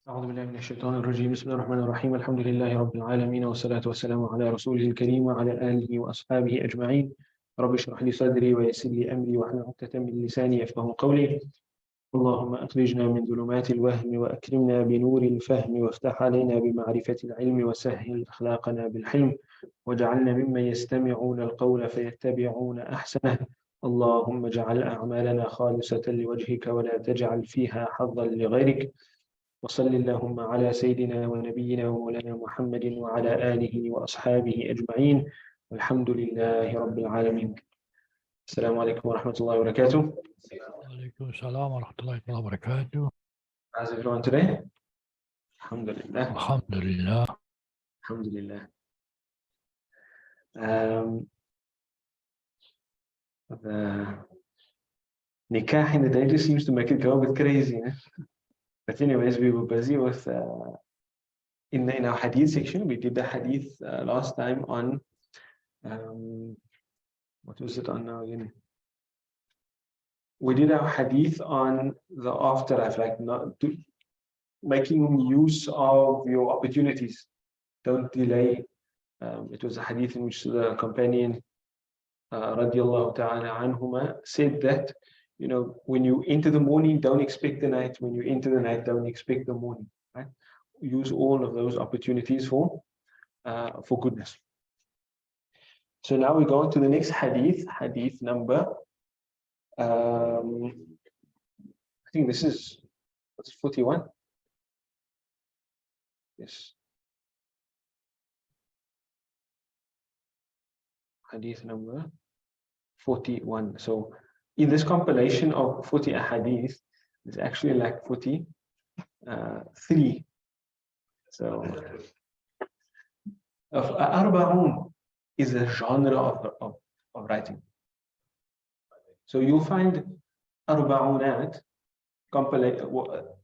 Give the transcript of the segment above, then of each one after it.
أعوذ بالله من الشيطان الرجيم. بسم الله الرحمن الرحيم. الحمد لله رب العالمين والصلاة والسلام على رسوله الكريم وعلى آله وأصحابه أجمعين. رب اشرح لي صدري ويسر لي أمري واحلل عقدة من لساني يفقهوا قولي. اللهم أخرجنا من ظلمات الوهم وأكرمنا بنور الفهم وافتح علينا بمعرفة العلم وسهل أخلاقنا بالحلم واجعلنا ممن يستمعون القول فيتبعون أحسنه. اللهم اجعل أعمالنا خالصة لوجهك ولا تجعل فيها حظا لغيرك. وصل اللهم على سيدنا ونبينا ومولانا محمد وعلى آله وأصحابه أجمعين والحمد لله رب العالمين. السلام عليكم ورحمة الله وبركاته. Alaikum salam wa rahmatullahi wa barakatuh. How's everyone today? Alhamdulillah. Alhamdulillah. Alhamdulillah. The nikah in the day just seems to make it go a bit crazy. But anyways, we were busy with in our hadith section. We did the hadith last time on what was it on now again? We did our hadith on the afterlife, like not making use of your opportunities. Don't delay. It was a hadith in which the companion radiallahu ta'ala anhuma said that, you know, when you enter the morning, don't expect the night. When you enter the night, don't expect the morning. Right? Use all of those opportunities for goodness. So now we go on to the next hadith, hadith number. I think this is 41. Yes. Hadith number 41. So in this compilation of 40 ahadith, there's actually like 43. So arba'un is a genre of writing. So you'll find arba'unat,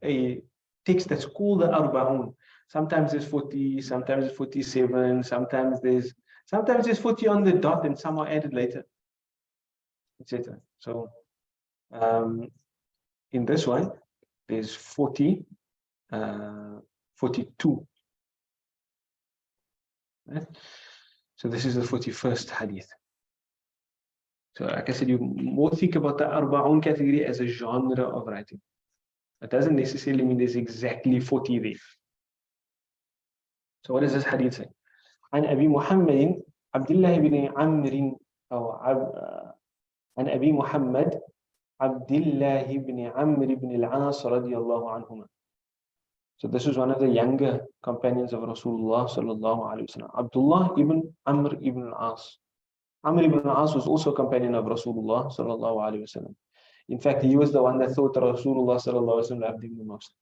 a text that's called the arba'un. Sometimes there's 40, sometimes it's 47, sometimes there's 40 on the dot and some are added later, etc. So in this one, there's 42. Right? So this is the 41st hadith. So like I said, you more think about the arba'un category as a genre of writing. It doesn't necessarily mean there's exactly 40 there. So what does this hadith say? عن أبي محمد عبد الله بن عمرو عن أبي محمد عبد الله بن عمرو بن العاص رضي الله عنهما. So this is one of the younger companions of Rasulullah sallallahu alaihi wasallam. Abdullah ibn Amr ibn al-As. Amr ibn al-As was also a companion of Rasulullah sallallahu alaihi wasallam. In fact, he was the one that thought Rasulullah sallallahu alaihi wasallam loved him the most.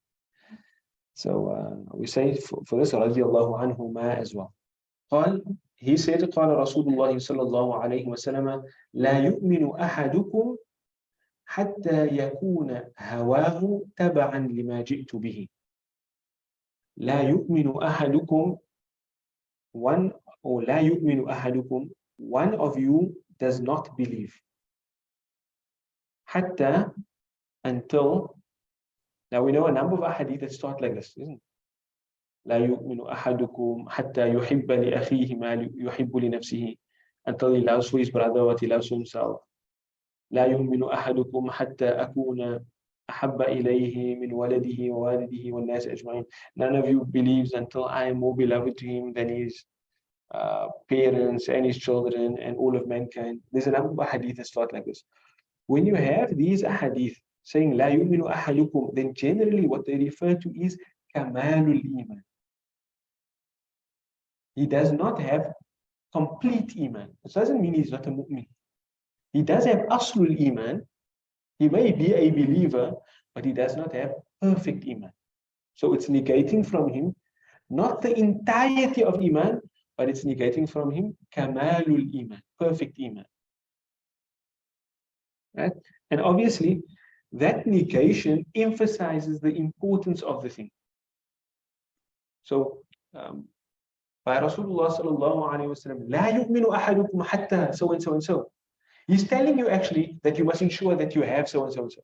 So we say for this radiyallahu anhuma as well. قال, he said, قال رسول الله صلى الله عليه وسلم لا يؤمن أحدكم حتى يكون هواه تبعا لما جئت به. لا يؤمن أحدكم one of you does not believe. حتى, until. Now we know a number of ahadith that start like this, isn't it? لا يؤمن أحدكم حتى يحب لأخيه ما يحب لنفسه, until he loves for his brother what he loves for himself. لا يؤمن أحدكم حتى أكون أحب إليه من ولده ووالده والناس أجمعين. None of you believes until I am more beloved to him than his parents and his children and all of mankind. There's a number of hadith that start like this. When you have these hadith saying لا يؤمن أحدكم, then generally what they refer to is kamalul iman. He does not have complete iman. It doesn't mean he's not a mu'min. He does have aslul iman. He may be a believer, but he does not have perfect iman. So it's negating from him not the entirety of iman, but it's negating from him kamalul iman, perfect iman. Right? And obviously, that negation emphasizes the importance of the thing. So, by Rasulullah sallallahu alaihi wasallam, لا يؤمن أحدكم حتى so and so and so. He's telling you actually that you must ensure that you have so and so and so.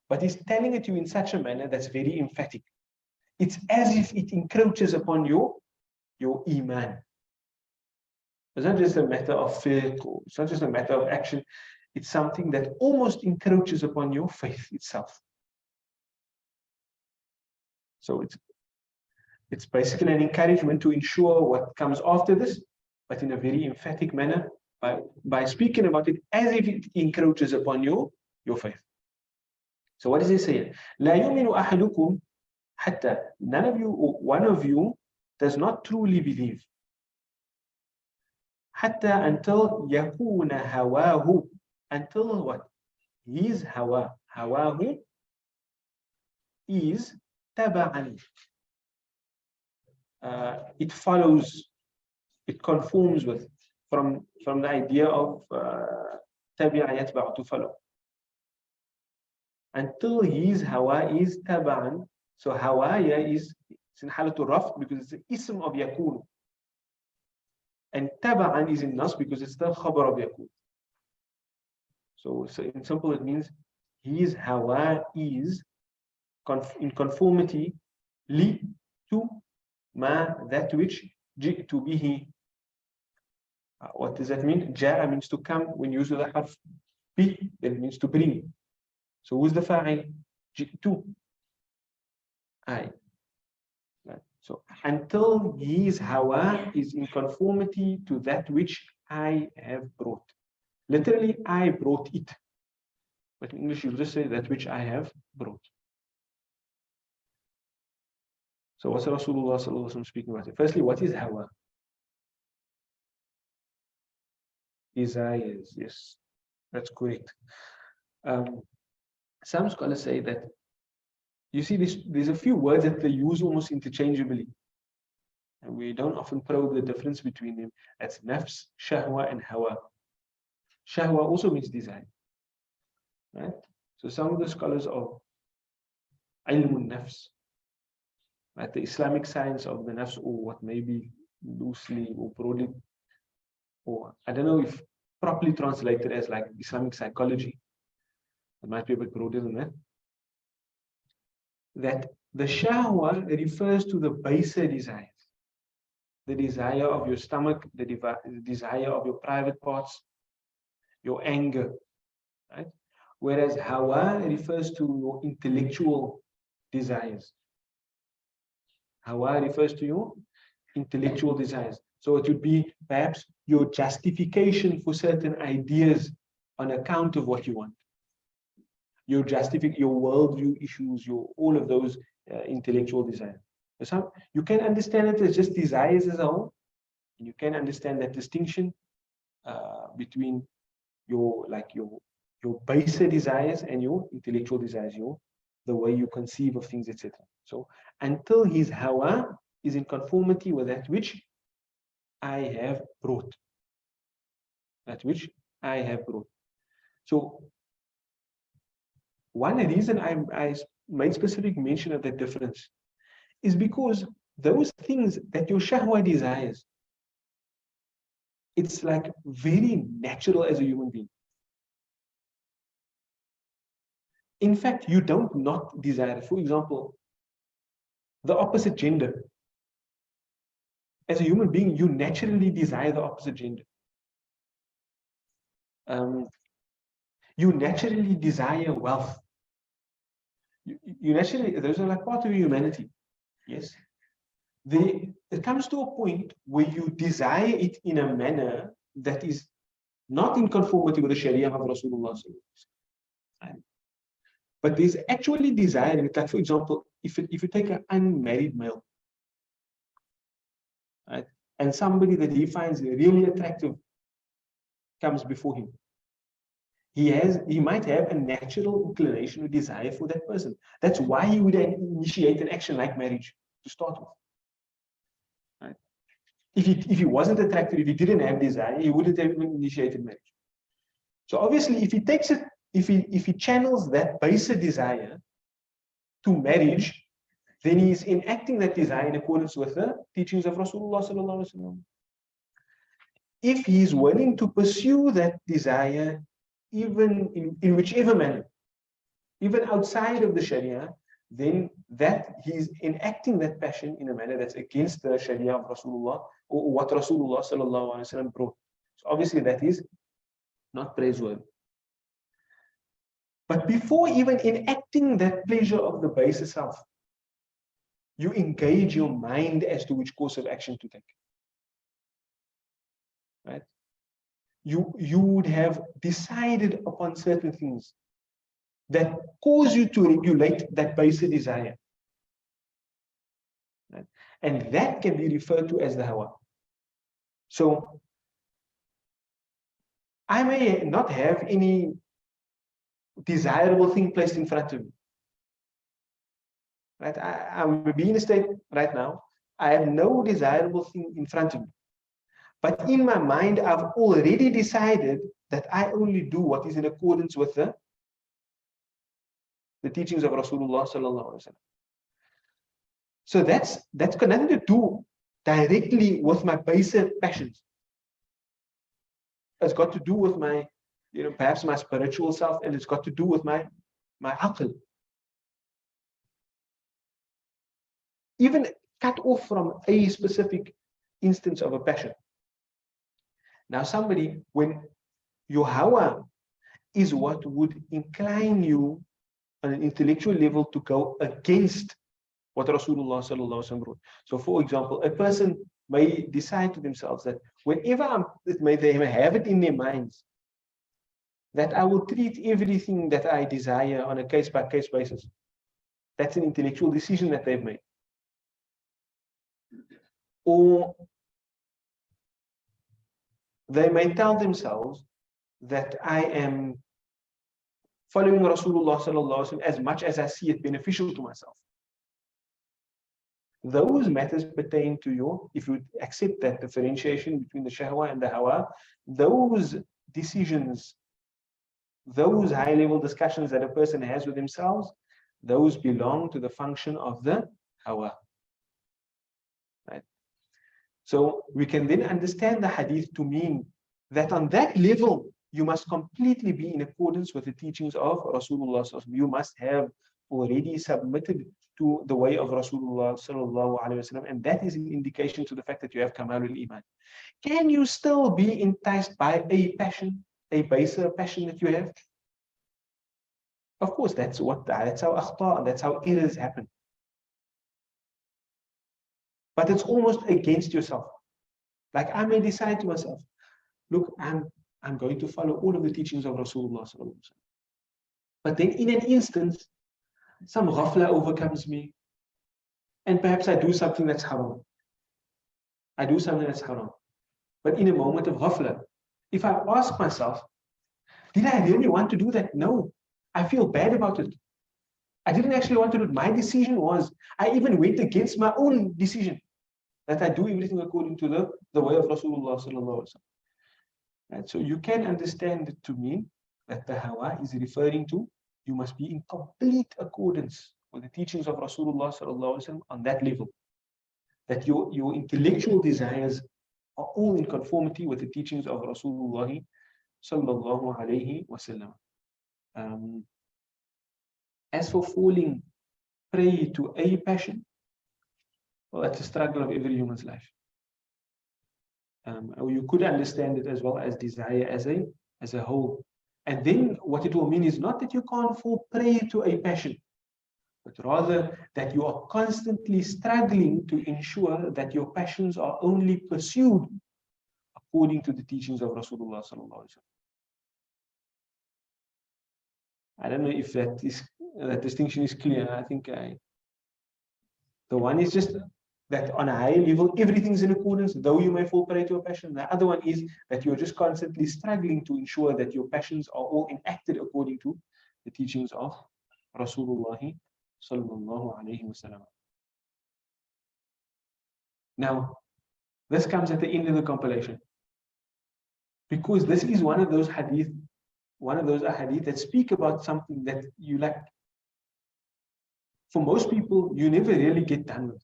But he's telling it to you in such a manner that's very emphatic. It's as if it encroaches upon your iman. It's not just a matter of faith, or it's not just a matter of action. It's something that almost encroaches upon your faith itself. So it's basically an encouragement to ensure what comes after this, but in a very emphatic manner, by speaking about it as if it encroaches upon your faith. So what does he say? لا يؤمن أحدكم حتى, none of you, or one of you, does not truly believe. حتى, until يكون هواه, until what? His hawa. هواه is تبعا. It follows, it conforms with, from the idea of تبع يتبع, to follow. Until his hawa is taban. So hawaya is in halatul raf because it's the ism of yakun. And taban is in nas because it's the khabar of yakun. So in simple, it means his hawa is in conformity li, to ma, that which ji'tu bihi. What does that mean? Ja'a means to come. When you use the harf bi, it means to bring. So who's the fa'il? Ji'tu. I. So until his hawa is in conformity to that which I have brought. Literally, I brought it. But in English, you just say that which I have brought. So what's Rasulullah sallallahu alaihi wasallam speaking about? Firstly, what is hawa? Desires, yes, that's correct. Some scholars say that, you see, there's a few words that they use almost interchangeably. And we don't often probe the difference between them. That's nafs, shahwa, and hawa. Shahwa also means desire. Right? So some of the scholars of ilmun nafs, right, the Islamic science of the nafs, or what may be loosely or broadly, or I don't know if properly translated as like Islamic psychology, it might be a bit broader than that, that the shahwa refers to the baser desires, the desire of your stomach, the desire of your private parts, your anger, right? Whereas hawa refers to your intellectual desires. Hawa refers to your intellectual desires. So it would be perhaps your justification for certain ideas on account of what you want. Your worldview issues, all of those intellectual desires. So you can understand it as just desires as a whole. You can understand that distinction between your baser desires and your intellectual desires, the way you conceive of things, etc. So until his hawa is in conformity with that which I have brought. That which I have brought. So one reason I made specific mention of that difference is because those things that your shahwa desires, it's like very natural as a human being. In fact, you don't not desire. For example, the opposite gender. As a human being, you naturally desire the opposite gender. You naturally desire wealth. You naturally, those are like part of humanity. Yes. It comes to a point where you desire it in a manner that is not in conformity with the Sharia of Rasulullah. But there's actually desire in it. Like, for example, if you take an unmarried male, right, and somebody that he finds really attractive comes before him, he might have a natural inclination or desire for that person. That's why he would initiate an action like marriage to start with. Right? If he wasn't attracted, if he didn't have desire, he wouldn't have even initiated marriage. So obviously, if he takes it, if he channels that basic desire to marriage, then he is enacting that desire in accordance with the teachings of Rasulullah sallallahu alaihi wasallam. If he is willing to pursue that desire, even in whichever manner, even outside of the Sharia, then that he's enacting that passion in a manner that's against the Sharia of Rasulullah, or what Rasulullah sallallahu alaihi wasallam brought. So obviously that is not praiseworthy. But before even enacting that pleasure of the base itself, you engage your mind as to which course of action to take. Right? You would have decided upon certain things that cause you to regulate that base desire. Right? And that can be referred to as the hawa. So I may not have any desirable thing placed in front of me. Right? I'm being in a state right now, I have no desirable thing in front of me. But in my mind, I've already decided that I only do what is in accordance with the teachings of Rasulullah sallallahu alaihi wasallam. So that's got nothing to do directly with my basic passions. It's got to do with my, perhaps my spiritual self, and it's got to do with my aql. Even cut off from a specific instance of a passion. Now somebody, when your hawa is what would incline you on an intellectual level to go against what Rasulullah sallallahu alaihi wasallam wrote. So for example, a person may decide to themselves that whenever they have it in their minds that I will treat everything that I desire on a case-by-case basis. That's an intellectual decision that they've made. Or they may tell themselves that I am following Rasulullah sallallahu alaihi wasallam as much as I see it beneficial to myself. Those matters pertain to you, if you accept that differentiation between the shahwa and the hawa, those decisions, those high-level discussions that a person has with themselves, those belong to the function of the hawa. Right? So we can then understand the hadith to mean that on that level, you must completely be in accordance with the teachings of Rasulullah. You must have already submitted to the way of Rasulullah sallallahu alaihi wasallam, and that is an indication to the fact that you have kamalul iman. Can you still be enticed by a passion, a baser passion that you have? Of course, that's how akhta, that's how errors happen. But it's almost against yourself. Like I may decide to myself, look, I'm going to follow all of the teachings of Rasulullah sallallahu alaihi wasallam. But then in an instant, some ghafla overcomes me, and perhaps I do something that's haram. But in a moment of ghafla, if I ask myself, did I really want to do that? No, I feel bad about it. I didn't actually want to do it. My decision was, I even went against my own decision that I do everything according to the way of Rasulullah sallallahu alaihi wasallam. Right? So you can understand it to mean that the hawa is referring to you must be in complete accordance with the teachings of Rasulullah sallallahu alaihi wasallam on that level. That your intellectual desires are all in conformity with the teachings of Rasulullah sallallahu alaihi wasallam. As for falling prey to a passion, well, that's a struggle of every human's life. Or you could understand it as well as desire as a whole. And then what it will mean is not that you can't fall prey to a passion, but rather that you are constantly struggling to ensure that your passions are only pursued according to the teachings of Rasulullah sallallahu alaihi wasallam. I don't know if that distinction is clear. I think the one is just that on a high level, everything's in accordance, though you may fall prey to a passion. The other one is that you're just constantly struggling to ensure that your passions are all enacted according to the teachings of Rasulullah sallallahu alaihi wasallam. Now, this comes at the end of the compilation, because this is one of those ahadith that speak about something that you like. For most people, you never really get done with it.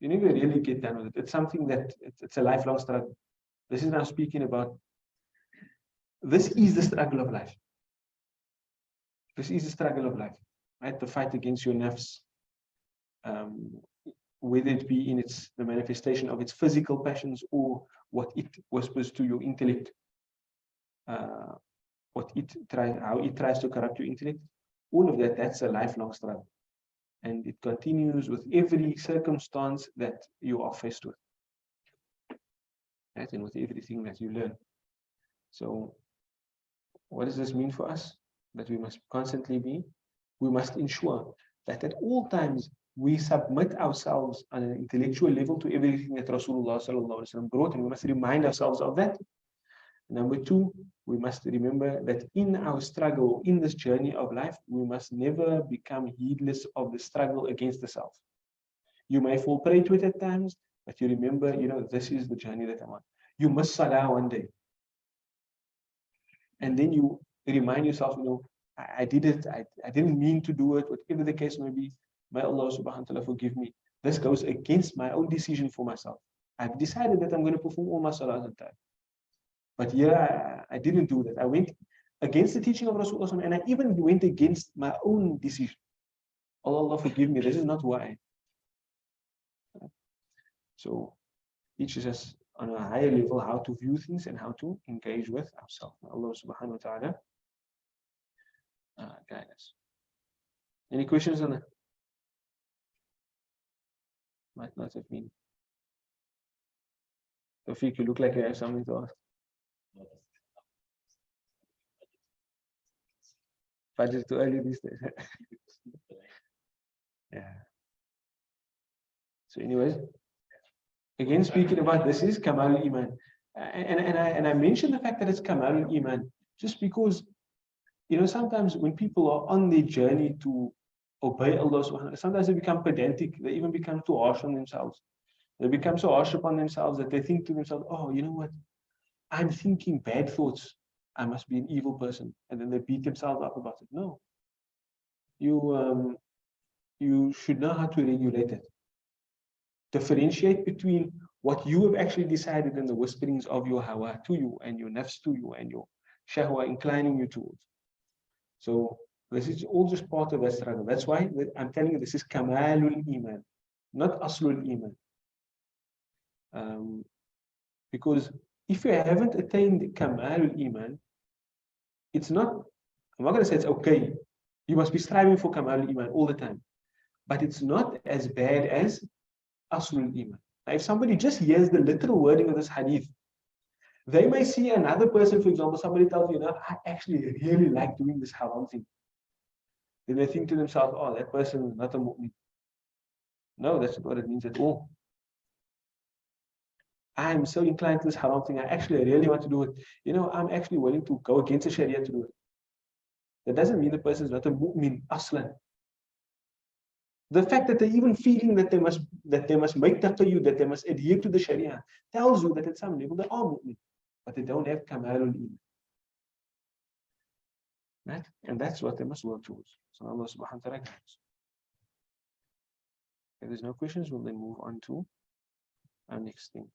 You never really get done with it. It's something that it's a lifelong struggle. This is now speaking about, this is the struggle of life. This is the struggle of life. right? The fight against your nafs, whether it be in the manifestation of its physical passions or what it whispers to your intellect, how it tries to corrupt your intellect. All of that, that's a lifelong struggle. And it continues with every circumstance that you are faced with, right? And with everything that you learn. So what does this mean for us? That we must we must ensure that at all times we submit ourselves on an intellectual level to everything that Rasulullah sallallahu alaihi wasallam brought, and we must remind ourselves of that. Number two, we must remember that in our struggle, in this journey of life, we must never become heedless of the struggle against the self. You may fall prey to it at times, but you remember, this is the journey that I'm on. You miss salah one day. And then you remind yourself, I did it, I didn't mean to do it, whatever the case may be. May Allah subhanahu wa ta'ala forgive me. This goes against my own decision for myself. I've decided that I'm going to perform all my salah on time. But yeah, I didn't do that. I went against the teaching of Rasulullah, and I even went against my own decision. Allah forgive me, this is not who I am. So teaches us on a higher level how to view things and how to engage with ourselves. Allah subhanahu wa ta'ala guide us. Any questions on that? Might not have been. Tawfiq, you look like you have something to ask. But it's too early these days. Yeah. So anyways, again, speaking about this is Kamal Iman. And I mentioned the fact that it's Kamal Iman just because, sometimes when people are on their journey to obey Allah subhanahu wa ta'ala, sometimes they become pedantic, they even become too harsh on themselves. They become so harsh upon themselves that they think to themselves, oh, you know what? I'm thinking bad thoughts. I must be an evil person. And then they beat themselves up about it. No. You should know how to regulate it. Differentiate between what you have actually decided and the whisperings of your hawa to you and your nafs to you and your shahwa inclining you towards. So this is all just part of that struggle. That's why I'm telling you this is Kamalul Iman, not Aslul Iman. Because if you haven't attained Kamalul Iman, it's not, I'm not going to say it's okay. You must be striving for Kamalul Iman all the time. But it's not as bad as Aslul Iman. Now, if somebody just hears the literal wording of this hadith, they may see another person, for example, somebody tells you, I actually really like doing this haram thing. Then they think to themselves, oh, that person is not a mu'min. No, that's not what it means at all. I'm so inclined to this haram thing. I actually really want to do it. I'm actually willing to go against the Sharia to do it. That doesn't mean the person is not a mu'min aslan. The fact that they're even feeling that they must make taqayyud, that they must adhere to the Sharia, tells you that at some level they are mu'min, but they don't have kamalul iman. Right? And that's what they must work towards. So Allah subhanahu wa ta'ala guides. If there's no questions, we'll then move on to our next thing.